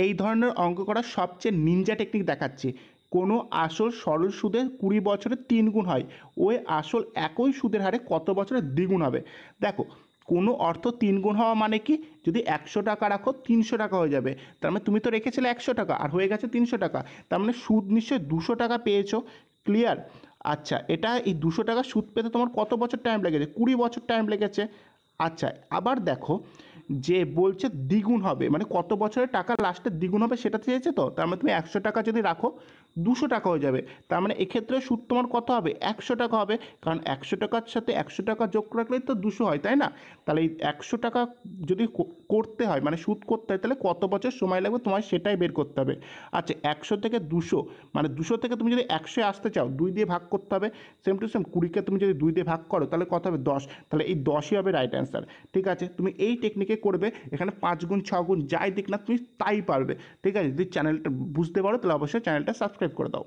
এই ধরনের অঙ্ক করার সবচেয়ে নিনজা টেকনিক দেখাচ্ছি। কোনো আসল সরল সুদে 20 বছরে 3 গুণ হয়, ওই আসল একই সুদের হারে কত বছরে দ্বিগুণ হবে? দেখো, কোনো অর্থ 3 গুণ হওয়া মানে কি, যদি 100 টাকা রাখো 300 টাকা হয়ে যাবে, তার মানে তুমি তো রেখেছিলে 100 টাকা আর হয়ে গেছে 300 টাকা, তার মানে সুদ নিশ্চয়ই 200 টাকা পেয়েছো। ক্লিয়ার? আচ্ছা, এটা এই 200 টাকা সুদ পেতে তোমার কত বছর টাইম লেগেছে? 20 বছর টাইম লেগেছে। আচ্ছা, আবার দেখো, যে বলছে দ্বিগুণ হবে, মানে কত বছরের টাকা লাস্টে দ্বিগুণ হবে সেটা চেয়েছে, তো তার মানে তুমি 100 টাকা যদি রাখো 200 টাকা হয়ে যাবে, তার মানে এক্ষেত্রে সুদ তোমার কত হবে? 100 টাকা হবে, কারণ 100 টাকার সাথে 100 টাকা যোগ রাখলেই তো 200 হয়, তাই না? তাহলে এই 100 টাকা যদি করতে হয়, মানে সুদ করতে হয়, তাহলে কত বছর সময় লাগবে তোমার সেটাই বের করতে হবে। আচ্ছা, 100 থেকে 200, মানে 200 থেকে তুমি যদি 100 আসতে চাও 2 দিয়ে ভাগ করতে হবে, সেম টু সেম 20কে তুমি যদি 2 দিয়ে ভাগ করো তাহলে কত হবে? 10, তাহলে এই 10ই হবে রাইট অ্যান্সার। ঠিক আছে, তুমি এই টেকনিকে করবে, এখানে 5 গুণ 6 গুণ যাই দিক না তুমি তাই পারবে। ঠিক আছে, যদি চ্যানেলটা বুঝতে পারো তাহলে অবশ্যই চ্যানেলটা সাবস্ক্রাইব করে দাও।